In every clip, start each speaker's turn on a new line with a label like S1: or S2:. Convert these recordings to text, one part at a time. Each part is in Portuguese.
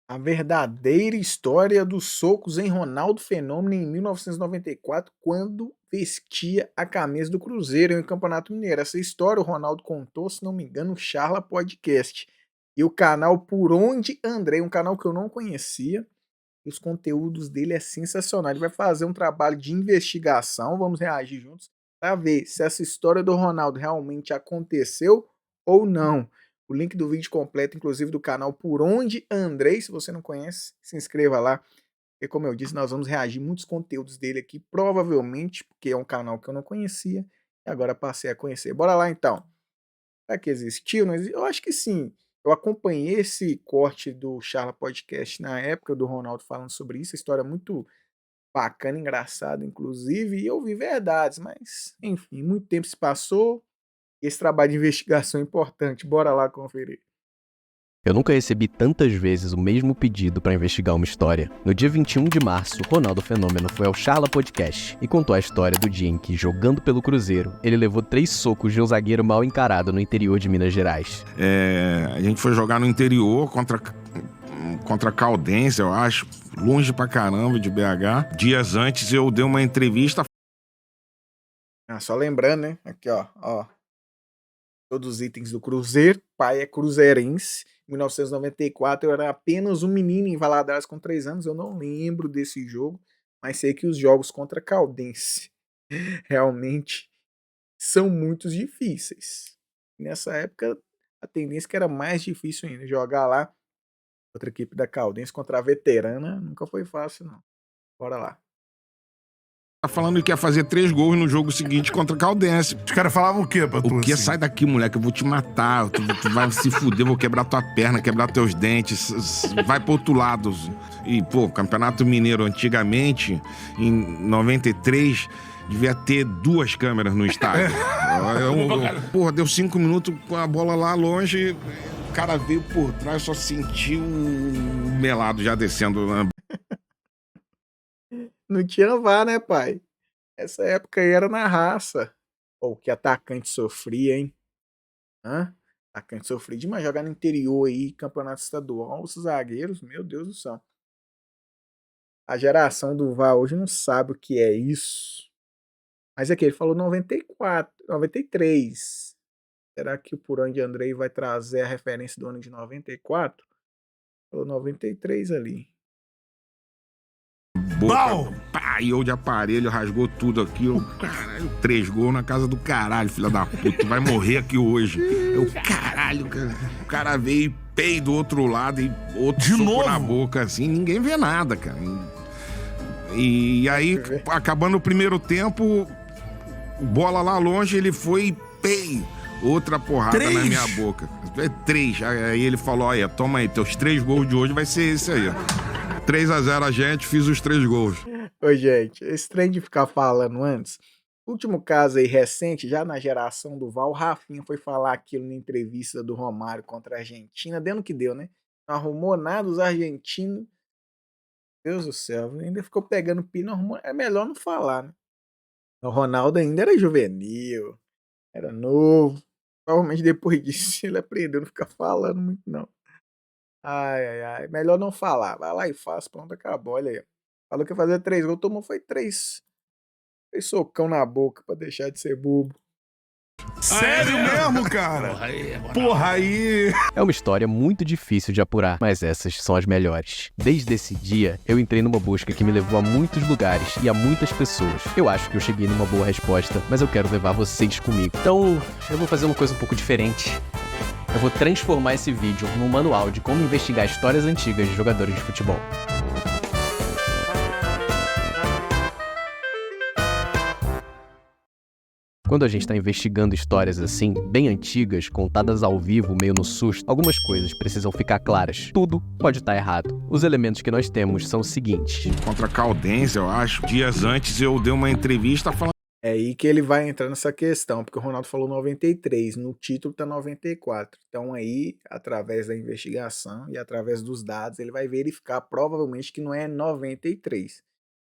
S1: A verdadeira história dos socos em Ronaldo Fenômeno em 1994, quando vestia a camisa do Cruzeiro em um Campeonato Mineiro. Essa história o Ronaldo contou, se não me engano, no Charla Podcast. E o canal Por Onde Andrei, um canal que eu não conhecia. E os conteúdos dele é sensacional. Ele vai fazer um trabalho de investigação, vamos reagir juntos, para ver se essa história do Ronaldo realmente aconteceu ou não. O link do vídeo completo, inclusive do canal Por Onde Andrei, se você não conhece, se inscreva lá. E como eu disse, nós vamos reagir muitos conteúdos dele aqui, provavelmente, porque é um canal que eu não conhecia e agora passei a conhecer. Bora lá então. Será que existiu? Não existiu? Eu acho que sim. Eu acompanhei esse corte do Charla Podcast na época do Ronaldo falando sobre isso, história muito bacana, engraçada, inclusive, e eu vi verdades, mas, enfim, muito tempo se passou e esse trabalho de investigação é importante. Bora lá conferir.
S2: Eu nunca recebi tantas vezes o mesmo pedido para investigar uma história. No dia 21 de março, Ronaldo Fenômeno foi ao Charla Podcast e contou a história do dia em que, jogando pelo Cruzeiro, ele levou 3 socos de um zagueiro mal encarado no interior de Minas Gerais.
S3: A gente foi jogar no interior contra Caldense, eu acho, longe pra caramba de BH. Dias antes eu dei uma entrevista.
S1: Só lembrando, né? Aqui, ó. Todos os itens do Cruzeiro. Pai é cruzeirense. Em 1994 eu era apenas um menino em Valadares com 3 anos. Eu não lembro desse jogo, mas sei que os jogos contra Caldense realmente são muito difíceis. Nessa época a tendência que era mais difícil ainda. Jogar lá outra equipe da Caldense contra a veterana nunca foi fácil, não. Bora lá.
S3: Falando que ia fazer 3 gols no jogo seguinte contra Caldense.
S4: Os caras falavam o quê pra tu?
S3: O que?
S4: Assim?
S3: Sai daqui, moleque, eu vou te matar. Tu vai se fuder, vou quebrar tua perna, quebrar teus dentes. Vai pro outro lado. E, pô, Campeonato Mineiro antigamente, em 93, devia ter 2 câmeras no estádio. Porra, deu 5 minutos com a bola lá longe, o cara veio por trás, só sentiu o melado já descendo.
S1: Não tinha VAR, né, pai? Essa época aí era na raça. Pô, que atacante sofria, hein? Atacante sofria demais. Jogar no interior aí, campeonato estadual, os zagueiros, meu Deus do céu. A geração do VAR hoje não sabe o que é isso. Mas aqui, ele falou 94, 93. Será que o Por Onde Andrei vai trazer a referência do ano de 94? Falou 93 ali.
S3: Boca, pá, e eu de aparelho, rasgou tudo aqui. Caralho, 3 gols na casa do caralho, filha da puta. Tu vai morrer aqui hoje. Caralho, o cara veio e pei do outro lado e outro
S4: de
S3: soco
S4: novo
S3: na boca, assim, ninguém vê nada, cara. E aí, acabando o primeiro tempo, bola lá longe, ele foi e pei. Outra porrada
S4: 3.
S3: na minha boca. 3. Aí ele falou, olha, toma aí, teus 3 gols de hoje vai ser esse aí, ó. 3-0 a gente, fiz os 3 gols.
S1: Ô, gente, esse trem de ficar falando antes. Último caso aí recente, já na geração do VAR, o Rafinha foi falar aquilo na entrevista do Romário contra a Argentina, deu no que deu, né? Não arrumou nada, os argentinos. Deus do céu, ainda ficou pegando pino, arrumou. É melhor não falar, né? O Ronaldo ainda era juvenil, era novo. Provavelmente depois disso ele aprendeu a não ficar falando muito, não. Ai. Melhor não falar. Vai lá e faz. Pronto, acabou. Olha aí. Falou que ia fazer 3 gols. Tomou foi 3 socão na boca pra deixar de ser bobo.
S4: Sério mesmo, cara? Porra aí.
S2: É uma história muito difícil de apurar, mas essas são as melhores. Desde esse dia, eu entrei numa busca que me levou a muitos lugares e a muitas pessoas. Eu acho que eu cheguei numa boa resposta, mas eu quero levar vocês comigo. Então, eu vou fazer uma coisa um pouco diferente. Eu vou transformar esse vídeo num manual de como investigar histórias antigas de jogadores de futebol. Quando a gente está investigando histórias assim, bem antigas, contadas ao vivo, meio no susto, algumas coisas precisam ficar claras. Tudo pode estar errado. Os elementos que nós temos são os seguintes.
S3: Contra Caldense, eu acho. Dias antes eu dei uma entrevista falando.
S1: É aí que ele vai entrar nessa questão, porque o Ronaldo falou 93, no título tá 94. Então aí, através da investigação e através dos dados, ele vai verificar provavelmente que não é 93,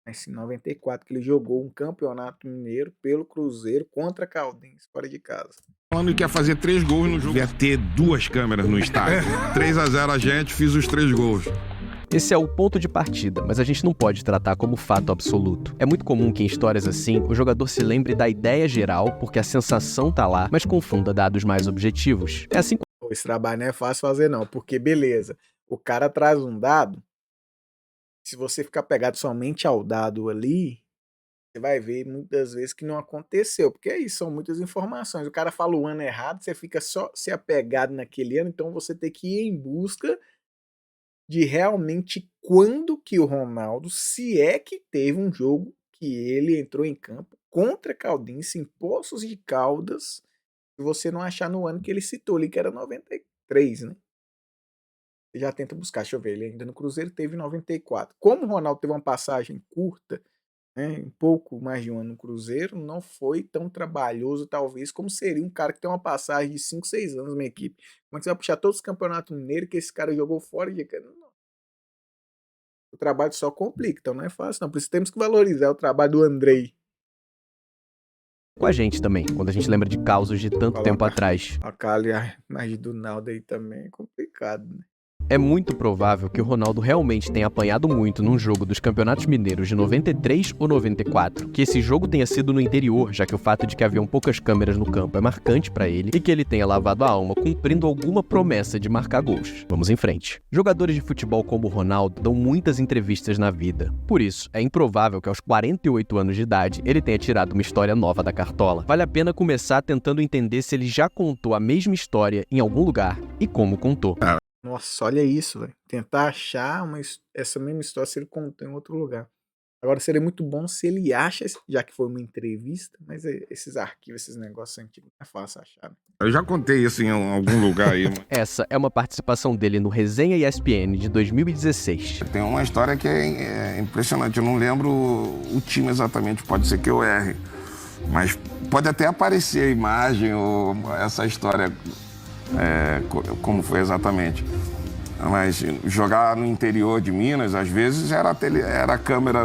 S1: mas sim 94, que ele jogou um campeonato mineiro pelo Cruzeiro contra Caldense, fora de casa.
S3: Falando que ia fazer 3 gols no jogo. Ia ter 2 câmeras no estádio. 3-0 a gente, fiz os 3 gols.
S2: Esse é o ponto de partida, mas a gente não pode tratar como fato absoluto. É muito comum que em histórias assim, o jogador se lembre da ideia geral, porque a sensação tá lá, mas confunda dados mais objetivos. É assim.
S1: Pô, esse trabalho não é fácil fazer não, porque beleza, o cara traz um dado, se você ficar pegado somente ao dado ali, você vai ver muitas vezes que não aconteceu, porque é isso, são muitas informações. O cara fala o ano errado, você fica só se apegado naquele ano, então você tem que ir em busca de realmente quando que o Ronaldo, se é que teve um jogo que ele entrou em campo contra a Caldense em Poços de Caldas, se você não achar no ano que ele citou ali, que era 93, né? Você já tenta buscar, deixa eu ver, ele ainda no Cruzeiro teve 94. Como o Ronaldo teve uma passagem curta, né, um pouco mais de um ano no Cruzeiro, não foi tão trabalhoso, talvez, como seria um cara que tem uma passagem de 5, 6 anos na equipe. Como é que você vai puxar todos os campeonatos mineiros que esse cara jogou fora de casa? Não. O trabalho só complica, então não é fácil, não. Por isso temos que valorizar o trabalho do Andrei.
S2: Com a gente também, quando a gente lembra de causos de tanto tempo atrás.
S1: A Cali, a imagem do Naldo aí também é complicado, né?
S2: É muito provável que o Ronaldo realmente tenha apanhado muito num jogo dos Campeonatos Mineiros de 93 ou 94, que esse jogo tenha sido no interior, já que o fato de que haviam poucas câmeras no campo é marcante pra ele, e que ele tenha lavado a alma cumprindo alguma promessa de marcar gols. Vamos em frente. Jogadores de futebol como o Ronaldo dão muitas entrevistas na vida. Por isso, é improvável que aos 48 anos de idade ele tenha tirado uma história nova da cartola. Vale a pena começar tentando entender se ele já contou a mesma história em algum lugar e como contou.
S1: Nossa, olha isso, velho. Tentar achar essa mesma história se ele contou em outro lugar. Agora seria muito bom se ele acha, já que foi uma entrevista, mas esses arquivos, esses negócios antigos, não é fácil achar. Né?
S3: Eu já contei isso em algum lugar aí.
S2: Essa é uma participação dele no Resenha ESPN de 2016.
S3: Tem uma história que é impressionante. Eu não lembro o time exatamente, pode ser que eu erre. Mas pode até aparecer a imagem ou essa história, como foi exatamente. Mas jogar no interior de Minas, às vezes era a câmera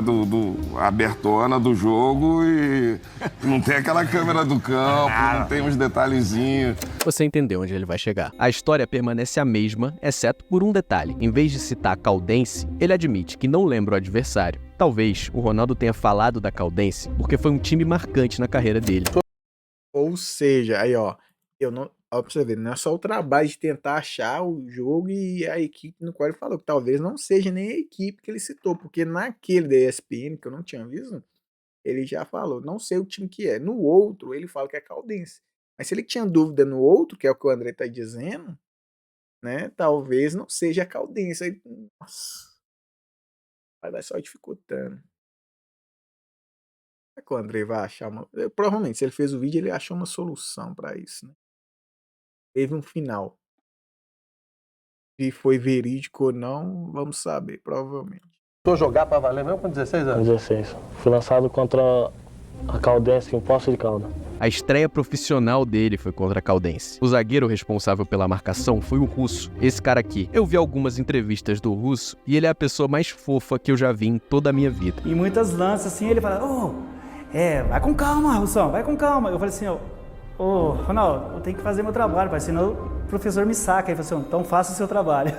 S3: abertona do jogo e não tem aquela câmera do campo, não tem uns detalhezinhos.
S2: Você entendeu onde ele vai chegar. A história permanece a mesma, exceto por um detalhe. Em vez de citar a Caldense, ele admite que não lembra o adversário. Talvez o Ronaldo tenha falado da Caldense porque foi um time marcante na carreira dele.
S1: Ou seja, aí ó, ó, pra você ver, não é só o trabalho de tentar achar o jogo e a equipe no qual ele falou, que talvez não seja nem a equipe que ele citou, porque naquele da ESPN, que eu não tinha visto, ele já falou, não sei o time que é. No outro, ele fala que é Caldense. Mas se ele tinha dúvida no outro, que é o que o André tá dizendo, né, talvez não seja a Caldense. Aí, nossa, vai só dificultando. Será que o André vai achar uma... Provavelmente, se ele fez o vídeo, ele achou uma solução pra isso, né? Teve um final. Se foi verídico ou não, vamos saber, provavelmente.
S5: Tô jogar pra valer mesmo com 16 anos?
S6: Com 16. Fui lançado contra a Caldense em Poços de Caldas.
S2: A estreia profissional dele foi contra a Caldense. O zagueiro responsável pela marcação foi o Russo. Esse cara aqui. Eu vi algumas entrevistas do Russo e ele é a pessoa mais fofa que eu já vi em toda a minha vida.
S7: Em muitas lances, assim, ele fala, vai com calma, Russão, vai com calma. Eu falei assim, Ronaldo, eu tenho que fazer meu trabalho, pai, senão o professor me saca. Ele falou assim, então faça o seu trabalho.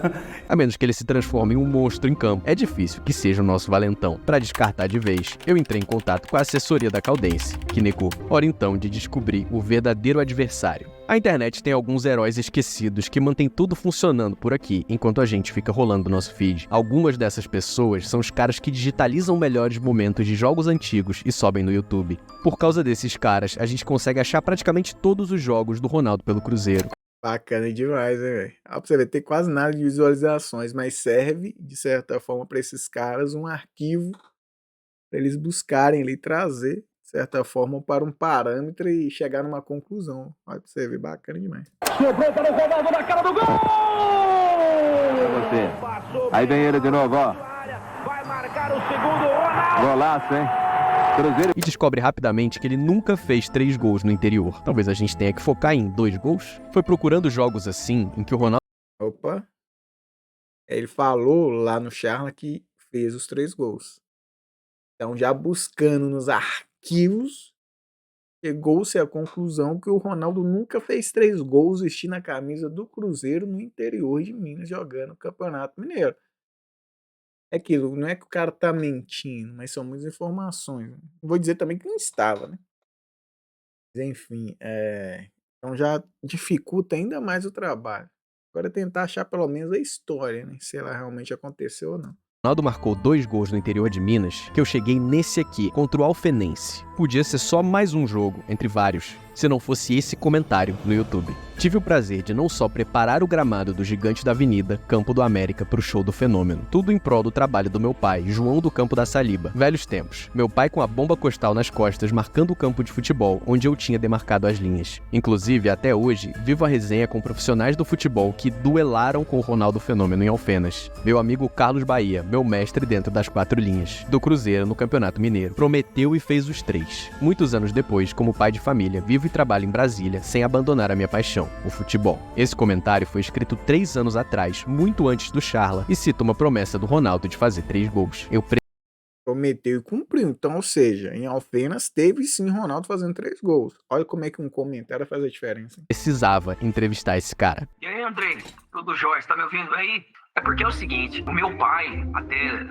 S2: A menos que ele se transforme em um monstro em campo. É difícil que seja o nosso valentão. Para descartar de vez, eu entrei em contato com a assessoria da Caldense, que negou. Hora então de descobrir o verdadeiro adversário. A internet tem alguns heróis esquecidos que mantêm tudo funcionando por aqui, enquanto a gente fica rolando nosso feed. Algumas dessas pessoas são os caras que digitalizam melhores momentos de jogos antigos e sobem no YouTube. Por causa desses caras, a gente consegue achar praticamente todos os jogos do Ronaldo pelo Cruzeiro.
S1: Bacana demais, né, velho? Pra você ver, tem quase nada de visualizações, mas serve, de certa forma, para esses caras um arquivo para eles buscarem ali, trazer, de certa forma, para um parâmetro e chegar numa conclusão. Olha pra você ver, bacana demais.
S5: Sobrou para o Ronaldo na cara do gol!
S8: Você. Aí vem ele de novo, ó.
S5: Vai marcar o segundo, Ronaldo!
S8: Golaço, hein? Cruzeiro.
S2: E descobre rapidamente que ele nunca fez 3 gols no interior. Talvez a gente tenha que focar em 2 gols? Foi procurando jogos assim, em que o Ronaldo...
S1: Opa! Ele falou lá no Charla que fez os 3 gols. Então, já buscando nos arquivos, chegou-se à conclusão que o Ronaldo nunca fez 3 gols vestindo a camisa do Cruzeiro no interior de Minas, jogando o Campeonato Mineiro. É aquilo, não é que o cara tá mentindo, mas são muitas informações, né. Vou dizer também que não estava, né. Mas enfim, então já dificulta ainda mais o trabalho. Agora é tentar achar pelo menos a história, né, se ela realmente aconteceu ou não.
S2: Ronaldo marcou 2 gols no interior de Minas, que eu cheguei nesse aqui, contra o Alfenense. Podia ser só mais um jogo, entre vários, se não fosse esse comentário no YouTube. Tive o prazer de não só preparar o gramado do Gigante da Avenida, Campo do América, pro show do Fenômeno. Tudo em prol do trabalho do meu pai, João do Campo da Saliba. Velhos tempos. Meu pai com a bomba costal nas costas, marcando o campo de futebol, onde eu tinha demarcado as linhas. Inclusive, até hoje, vivo a resenha com profissionais do futebol que duelaram com o Ronaldo Fenômeno em Alfenas. Meu amigo Carlos Bahia, meu mestre dentro das 4 linhas, do Cruzeiro no Campeonato Mineiro. Prometeu e fez os 3. Muitos anos depois, como pai de família, vivo e trabalho em Brasília, sem abandonar a minha paixão, o futebol. Esse comentário foi escrito 3 anos atrás, muito antes do Charla, e cita uma promessa do Ronaldo de fazer 3 gols.
S1: Prometeu e cumpriu. Então, ou seja, em Alfenas teve sim Ronaldo fazendo 3 gols. Olha como é que um comentário faz a diferença.
S2: Precisava entrevistar esse cara.
S9: E aí, Andrei? Tudo jóia? Você tá me ouvindo aí? É porque é o seguinte, o meu pai, até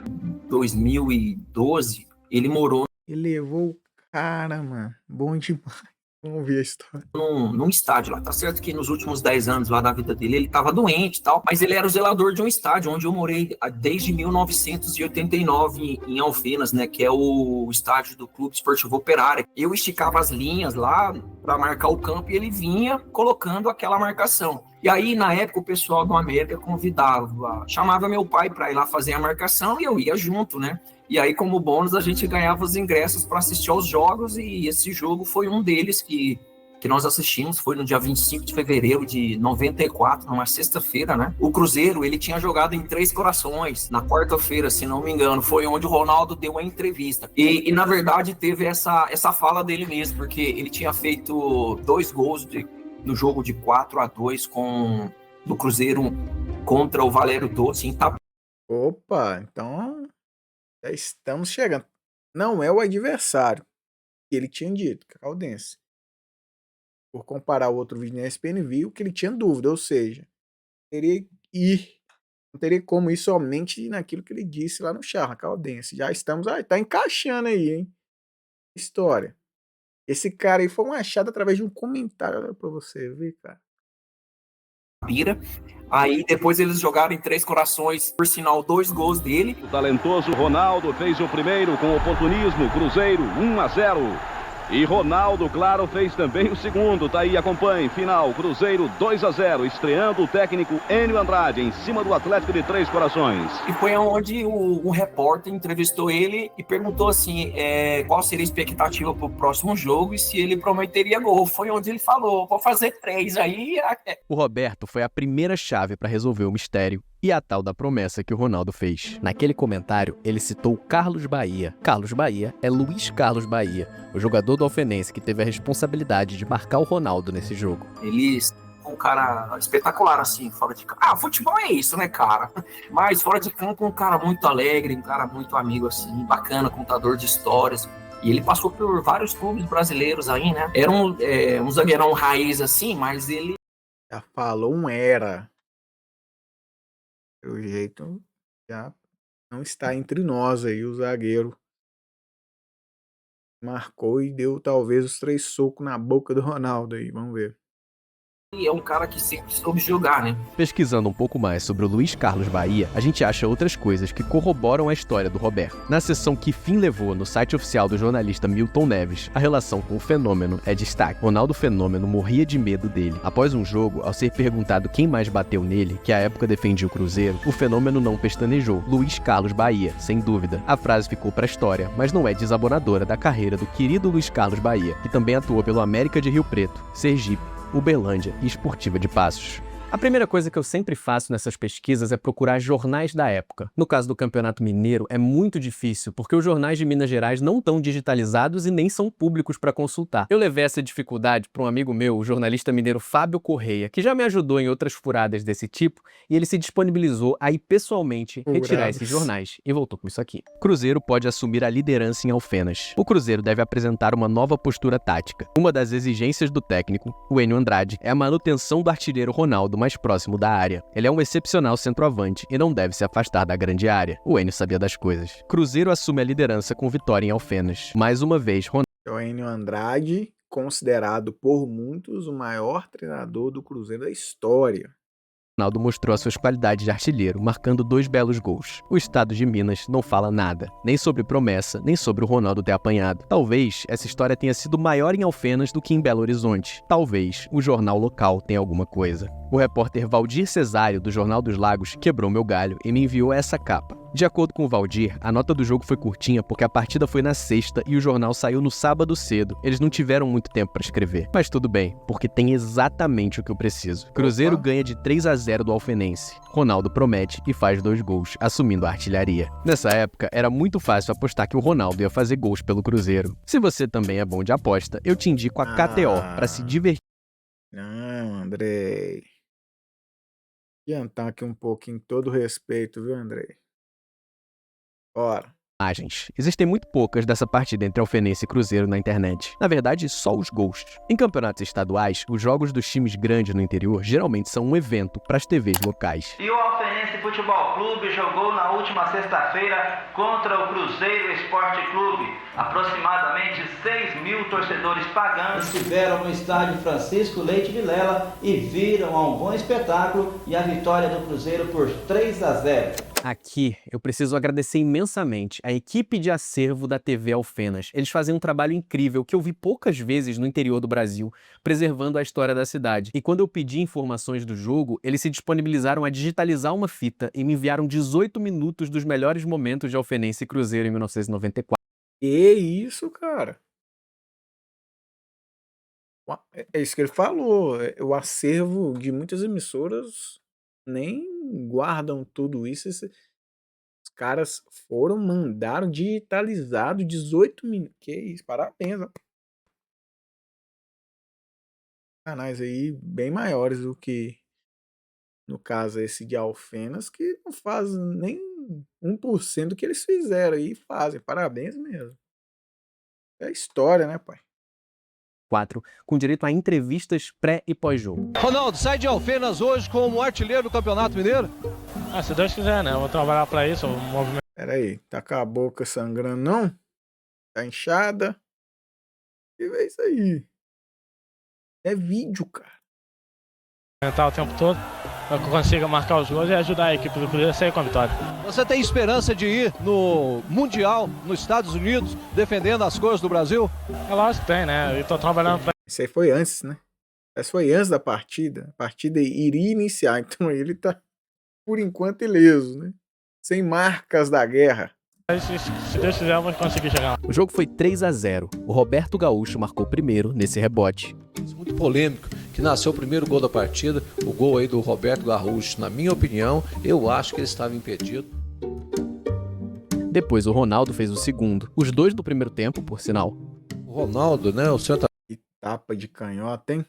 S9: 2012, ele morou
S1: Ele levou o cara, mano. Bom demais. Vamos ver a história.
S9: num estádio lá. Tá certo que nos últimos 10 anos lá da vida dele, ele tava doente e tal, mas ele era o zelador de um estádio onde eu morei desde 1989 em Alfenas, né, que é o estádio do Clube Esportivo Operário. Eu esticava as linhas lá para marcar o campo e ele vinha colocando aquela marcação. E aí, na época, o pessoal do América chamava meu pai para ir lá fazer a marcação e eu ia junto, né? E aí, como bônus, a gente ganhava os ingressos para assistir aos jogos e esse jogo foi um deles que nós assistimos, foi no dia 25 de fevereiro de 94, numa sexta-feira, né? O Cruzeiro, ele tinha jogado em Três Corações, na quarta-feira, se não me engano, foi onde o Ronaldo deu a entrevista. E na verdade, teve essa fala dele mesmo, porque ele tinha feito 2 gols no jogo de 4-2 do Cruzeiro contra o Valério Doce em Itapuã.
S1: Opa, então já estamos chegando. Não é o adversário que ele tinha dito, Caldense. Por comparar o outro vídeo na ESPN, viu que ele tinha dúvida, ou seja, não teria como ir somente naquilo que ele disse lá no Charla, Caldense. Já estamos aí, tá encaixando aí, hein? História. Esse cara aí foi um achado através de um comentário, olha pra você ver, cara.
S9: Aí depois eles jogaram em Três Corações, por sinal, 2 gols dele.
S8: O talentoso Ronaldo fez o primeiro com oportunismo, Cruzeiro 1-0. E Ronaldo, claro, fez também o segundo. Tá aí, acompanhe. Final, Cruzeiro 2-0. Estreando o técnico Enio Andrade em cima do Atlético de Três Corações.
S9: E foi onde um repórter entrevistou ele e perguntou assim, qual seria a expectativa pro próximo jogo e se ele prometeria gol. Foi onde ele falou, vou fazer 3 aí.
S2: O Roberto foi a primeira chave para resolver o mistério e a tal da promessa que o Ronaldo fez. Naquele comentário, ele citou Carlos Bahia. Carlos Bahia é Luiz Carlos Bahia, o jogador do Alfenense que teve a responsabilidade de marcar o Ronaldo nesse jogo.
S9: Ele é um cara espetacular, assim, fora de campo. Futebol é isso, né, cara? Mas fora de campo, um cara muito alegre, um cara muito amigo, assim, bacana, contador de histórias. E ele passou por vários clubes brasileiros aí, né? Era um zagueirão raiz, assim, mas ele...
S1: Já falou um era. Pelo jeito, já não está entre nós aí, o zagueiro. Marcou e deu talvez os 3 socos na boca do Ronaldo aí, vamos ver.
S9: é um cara que sempre soube jogar, né?
S2: Pesquisando um pouco mais sobre o Luiz Carlos Bahia, a gente acha outras coisas que corroboram a história do Roberto. Na seção Que Fim Levou, no site oficial do jornalista Milton Neves, a relação com o Fenômeno é destaque. Ronaldo Fenômeno morria de medo dele. Após um jogo, ao ser perguntado quem mais bateu nele, que à época defendia o Cruzeiro, o Fenômeno não pestanejou. Luiz Carlos Bahia, sem dúvida. A frase ficou pra história, mas não é desabonadora da carreira do querido Luiz Carlos Bahia, que também atuou pelo América de Rio Preto, Sergipe, Uberlândia e Esportiva de Passos. A primeira coisa que eu sempre faço nessas pesquisas é procurar jornais da época. No caso do Campeonato Mineiro, é muito difícil, porque os jornais de Minas Gerais não estão digitalizados e nem são públicos para consultar. Eu levei essa dificuldade para um amigo meu, o jornalista mineiro Fábio Correia, que já me ajudou em outras furadas desse tipo, e ele se disponibilizou a ir pessoalmente retirar esses jornais. E voltou com isso aqui. Cruzeiro pode assumir a liderança em Alfenas. O Cruzeiro deve apresentar uma nova postura tática. Uma das exigências do técnico, o Enio Andrade, é a manutenção do artilheiro Ronaldo mais próximo da área. Ele é um excepcional centroavante e não deve se afastar da grande área. O Enio sabia das coisas. Cruzeiro assume a liderança com vitória em Alfenas. Mais uma vez,
S1: É o Enio Andrade, considerado por muitos o maior treinador do Cruzeiro da história.
S2: Ronaldo mostrou as suas qualidades de artilheiro, marcando 2 belos gols. O estado de Minas não fala nada, nem sobre promessa, nem sobre o Ronaldo ter apanhado. Talvez essa história tenha sido maior em Alfenas do que em Belo Horizonte. Talvez o jornal local tenha alguma coisa. O repórter Valdir Cesário, do Jornal dos Lagos, quebrou meu galho e me enviou essa capa. De acordo com o Valdir, a nota do jogo foi curtinha porque a partida foi na sexta e o jornal saiu no sábado cedo. Eles não tiveram muito tempo para escrever. Mas tudo bem, porque tem exatamente o que eu preciso. Cruzeiro ganha de 3-0 do Alfenense. Ronaldo promete e faz 2 gols, assumindo a artilharia. Nessa época, era muito fácil apostar que o Ronaldo ia fazer gols pelo Cruzeiro. Se você também é bom de aposta, eu te indico a KTO para se divertir.
S1: Não, Andrei. Adiantar aqui um pouquinho, todo respeito, viu, Andrei? Bora.
S2: Existem muito poucas dessa partida entre Alfenense e Cruzeiro na internet. Na verdade, só os gols. Em campeonatos estaduais, os jogos dos times grandes no interior geralmente são um evento para as TVs locais.
S10: E o Alfenense Futebol Clube jogou na última sexta-feira contra o Cruzeiro Esporte Clube. Aproximadamente 6.000 torcedores pagantes estiveram no estádio Francisco Leite Vilela e viram a um bom espetáculo e a vitória do Cruzeiro por 3-0.
S2: Aqui, eu preciso agradecer imensamente a equipe de acervo da TV Alfenas. Eles fazem um trabalho incrível que eu vi poucas vezes no interior do Brasil, preservando a história da cidade. E quando eu pedi informações do jogo, eles se disponibilizaram a digitalizar uma fita e me enviaram 18 minutos dos melhores momentos de Alfenense e Cruzeiro em 1994.
S1: Que isso, cara? É isso que ele falou. O acervo de muitas emissoras nem guardam tudo isso. Os caras mandaram digitalizado 18 minutos. Que isso, parabéns. Ó. Canais aí bem maiores do que, no caso, esse de Alfenas, que não faz nem 1% do que eles fizeram aí. Fazem, parabéns mesmo. É história, né, pai?
S2: Com direito a entrevistas pré e pós-jogo.
S11: Ronaldo, sai de Alfenas hoje como artilheiro do Campeonato Mineiro?
S6: Se Deus quiser, né? Eu vou trabalhar pra isso, o movimento.
S1: Pera aí, tá com a boca sangrando, não? Tá inchada? Que é isso aí? É vídeo, cara.
S6: O tempo todo, para que eu consiga marcar os gols e ajudar a equipe do Cruzeiro a sair com a vitória.
S11: Você tem esperança de ir no Mundial, nos Estados Unidos, defendendo as cores do Brasil?
S6: É lógico que tem, né? Eu tô trabalhando pra...
S1: Isso aí foi antes, né? Essa foi antes da partida. A partida iria iniciar, então ele tá, por enquanto, ileso, né? Sem marcas da guerra.
S6: Se Deus quiser, eu vou conseguir chegar lá.
S2: O jogo foi 3-0. O Roberto Gaúcho marcou primeiro nesse rebote.
S11: Muito polêmico, que nasceu o primeiro gol da partida, o gol aí do Roberto Gaúcho. Na minha opinião, eu acho que ele estava impedido.
S2: Depois o Ronaldo fez o segundo. Os 2 do primeiro tempo, por sinal.
S11: O Ronaldo, né? O centro...
S1: Que tapa de canhota, hein?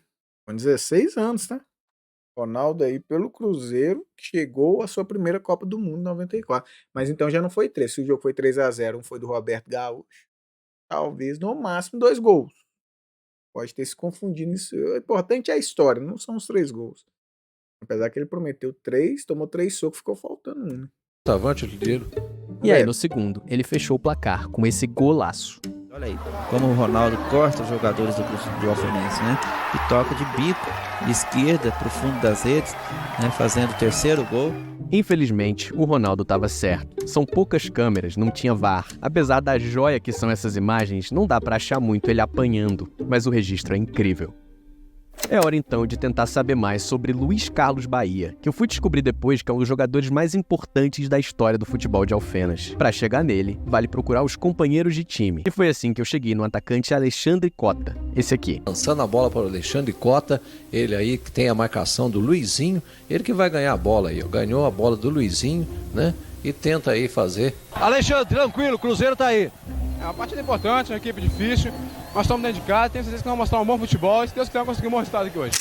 S1: Com 16 anos, tá? Ronaldo aí pelo Cruzeiro, que chegou à sua primeira Copa do Mundo em 94. Mas então já não foi 3. Se o jogo foi 3-0, um foi do Roberto Gaúcho. Talvez no máximo 2 gols. Pode ter se confundido nisso. O importante é a história, não são os 3 gols. Apesar que ele prometeu 3, tomou 3 socos, ficou faltando 1.
S11: Avante, artilheiro.
S2: E aí no segundo, ele fechou o placar com esse golaço.
S12: Olha aí, como o Ronaldo corta os jogadores do Alfenense, né? E toca de bico, de esquerda, pro fundo das redes, né? Fazendo o terceiro gol.
S2: Infelizmente, o Ronaldo estava certo. São poucas câmeras, não tinha VAR. Apesar da joia que são essas imagens, não dá pra achar muito ele apanhando, mas o registro é incrível. É hora então de tentar saber mais sobre Luiz Carlos Bahia, que eu fui descobrir depois que é um dos jogadores mais importantes da história do futebol de Alfenas. Para chegar nele, vale procurar os companheiros de time. E foi assim que eu cheguei no atacante Alexandre Cota, esse aqui.
S11: Lançando a bola para o Alexandre Cota, ele aí que tem a marcação do Luizinho, ele que vai ganhar a bola aí, ó. Ganhou a bola do Luizinho, né? E tenta aí fazer. Alexandre, tranquilo, o Cruzeiro tá aí.
S13: É uma partida importante, uma equipe difícil. Nós estamos dentro de casa, tenho certeza que vamos mostrar um bom futebol e se Deus quiser conseguir um bom resultado aqui hoje.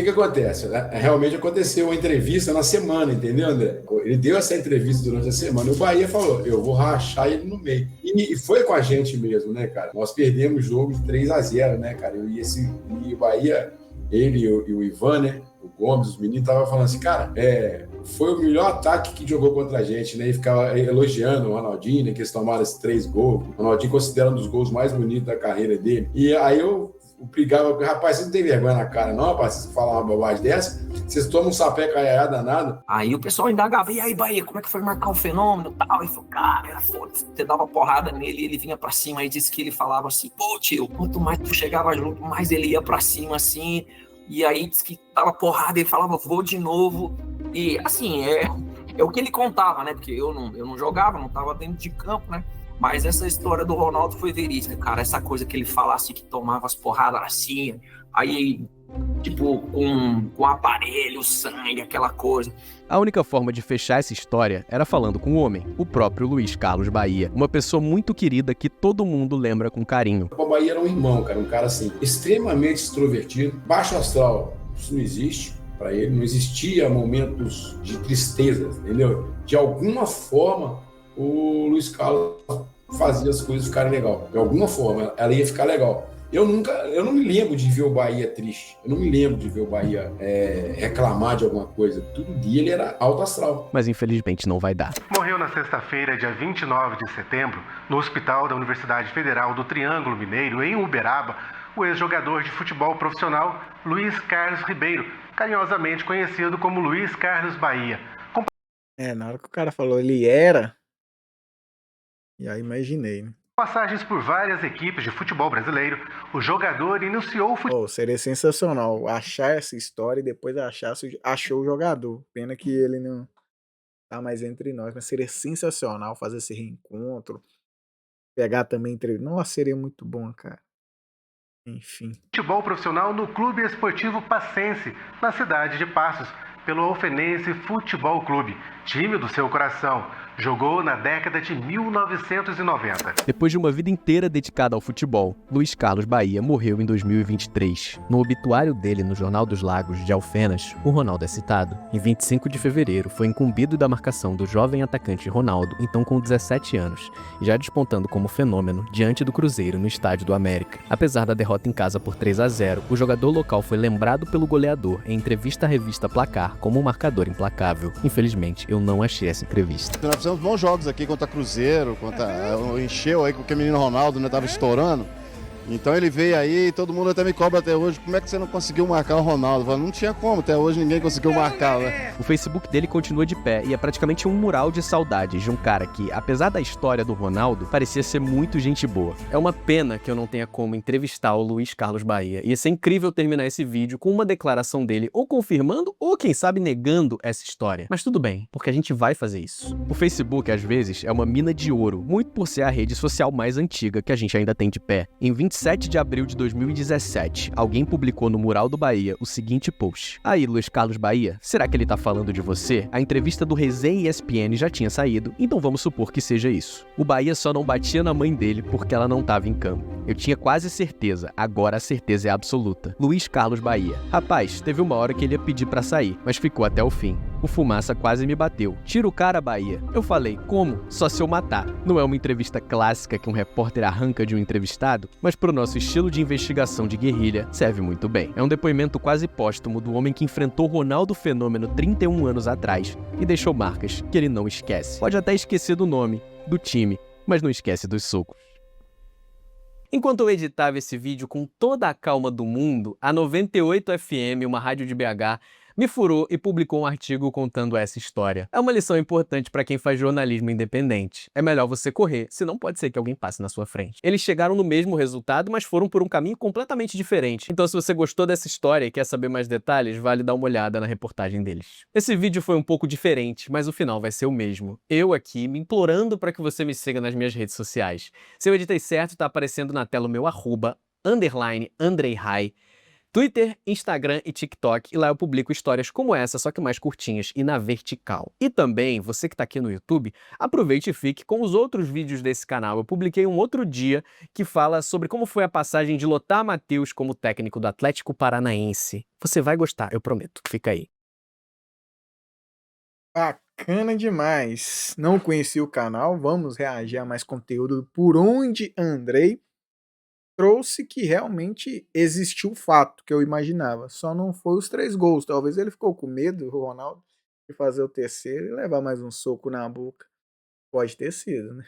S14: que acontece? Realmente aconteceu uma entrevista na semana, entendeu, André? Ele deu essa entrevista durante a semana e o Bahia falou, eu vou rachar ele no meio. E foi com a gente mesmo, né, cara? Nós perdemos o jogo de 3-0, né, cara? E o Bahia, ele e o Ivan, né? O Gomes, os meninos estavam falando assim, cara, foi o melhor ataque que jogou contra a gente, né? E ficava elogiando o Ronaldinho, né? Que eles tomaram esses 3 gols. O Ronaldinho considera um dos gols mais bonitos da carreira dele. E aí eu brigava, rapaz, você não tem vergonha na cara, não, rapaz? Você falar uma bobagem dessa, vocês tomam um sapé caiaiá danado.
S9: Aí o pessoal indagava, e aí, Bahia, como é que foi marcar o Fenômeno e tal? E falou, cara, era foda. Você dava porrada nele e ele vinha pra cima. Aí disse que ele falava assim, pô, tio, quanto mais tu chegava junto, mais ele ia pra cima, assim. E aí disse que dava porrada, ele falava, vou de novo. E assim, é o que ele contava, né? Porque eu não jogava, não tava dentro de campo, né? Mas essa história do Ronaldo foi verídica, cara. Essa coisa que ele falasse que tomava as porradas assim, aí, tipo, com aparelho, sangue, aquela coisa.
S2: A única forma de fechar essa história era falando com o homem, o próprio Luiz Carlos Bahia, uma pessoa muito querida que todo mundo lembra com carinho.
S14: O Bahia era um irmão, cara, um cara assim, extremamente extrovertido, baixo astral, isso não existe para ele, não existia momentos de tristeza, entendeu? De alguma forma, o Luiz Carlos fazia as coisas ficarem legal. De alguma forma, ela ia ficar legal. Eu não me lembro de ver o Bahia triste. Eu não me lembro de ver o Bahia reclamar de alguma coisa. Todo dia ele era alto astral.
S2: Mas infelizmente não vai dar.
S15: Morreu na sexta-feira, dia 29 de setembro, no hospital da Universidade Federal do Triângulo Mineiro, em Uberaba, o ex-jogador de futebol profissional Luiz Carlos Ribeiro, carinhosamente conhecido como Luiz Carlos Bahia.
S1: Na hora que o cara falou ele era, e aí imaginei, né?
S15: Passagens por várias equipes de futebol brasileiro, o jogador iniciou o futebol.
S1: Seria sensacional achar essa história e depois achou o jogador. Pena que ele não tá mais entre nós, mas seria sensacional fazer esse reencontro. Pegar também Nossa, seria muito bom, cara. Enfim.
S15: Futebol profissional no Clube Esportivo Passense, na cidade de Passos, pelo Alfenense Futebol Clube, time do seu coração. Jogou na década de 1990.
S2: Depois de uma vida inteira dedicada ao futebol, Luiz Carlos Bahia morreu em 2023. No obituário dele no Jornal dos Lagos de Alfenas, o Ronaldo é citado. Em 25 de fevereiro, foi incumbido da marcação do jovem atacante Ronaldo, então com 17 anos, e já despontando como fenômeno diante do Cruzeiro no Estádio do América. Apesar da derrota em casa por 3-0, o jogador local foi lembrado pelo goleador em entrevista à revista Placar como um marcador implacável. Infelizmente, eu não achei essa entrevista.
S16: Nós fizemos bons jogos aqui contra Cruzeiro, encheu aí com o menino Ronaldo, né, tava estourando. Então ele veio aí, todo mundo até me cobra até hoje, como é que você não conseguiu marcar o Ronaldo? Eu falo, não tinha como, até hoje ninguém conseguiu marcar, né?
S2: O Facebook dele continua de pé e é praticamente um mural de saudades de um cara que, apesar da história do Ronaldo, parecia ser muito gente boa. É uma pena que eu não tenha como entrevistar o Luiz Carlos Bahia. Ia ser incrível terminar esse vídeo com uma declaração dele ou confirmando ou, quem sabe, negando essa história. Mas tudo bem, porque a gente vai fazer isso. O Facebook, às vezes, é uma mina de ouro, muito por ser a rede social mais antiga que a gente ainda tem de pé. Em 27 de abril de 2017, alguém publicou no mural do Bahia o seguinte post. Aí, Luiz Carlos Bahia, será que ele tá falando de você? A entrevista do Resenha ESPN já tinha saído, então vamos supor que seja isso. O Bahia só não batia na mãe dele porque ela não tava em campo. Eu tinha quase certeza, agora a certeza é absoluta. Luiz Carlos Bahia. Rapaz, teve uma hora que ele ia pedir pra sair, mas ficou até o fim. O Fumaça quase me bateu. Tira o cara, Bahia. Eu falei, como? Só se eu matar. Não é uma entrevista clássica que um repórter arranca de um entrevistado, mas pro nosso estilo de investigação de guerrilha, serve muito bem. É um depoimento quase póstumo do homem que enfrentou Ronaldo Fenômeno 31 anos atrás e deixou marcas que ele não esquece. Pode até esquecer do nome, do time, mas não esquece dos socos. Enquanto eu editava esse vídeo com toda a calma do mundo, a 98 FM, uma rádio de BH, me furou e publicou um artigo contando essa história. É uma lição importante para quem faz jornalismo independente. É melhor você correr, senão pode ser que alguém passe na sua frente. Eles chegaram no mesmo resultado, mas foram por um caminho completamente diferente. Então, se você gostou dessa história e quer saber mais detalhes, vale dar uma olhada na reportagem deles. Esse vídeo foi um pouco diferente, mas o final vai ser o mesmo. Eu aqui, me implorando para que você me siga nas minhas redes sociais. Se eu editei certo, tá aparecendo na tela o meu _Andrei Rai. Twitter, Instagram e TikTok, e lá eu publico histórias como essa, só que mais curtinhas e na vertical. E também, você que tá aqui no YouTube, aproveite e fique com os outros vídeos desse canal. Eu publiquei um outro dia que fala sobre como foi a passagem de Lothar Matheus como técnico do Atlético Paranaense. Você vai gostar, eu prometo. Fica aí.
S1: Bacana demais. Não conheci o canal, vamos reagir a mais conteúdo por onde Andrei trouxe que realmente existiu o fato que eu imaginava. Só não foi os 3 gols. Talvez ele ficou com medo, o Ronaldo, de fazer o terceiro e levar mais um soco na boca. Pode ter sido, né?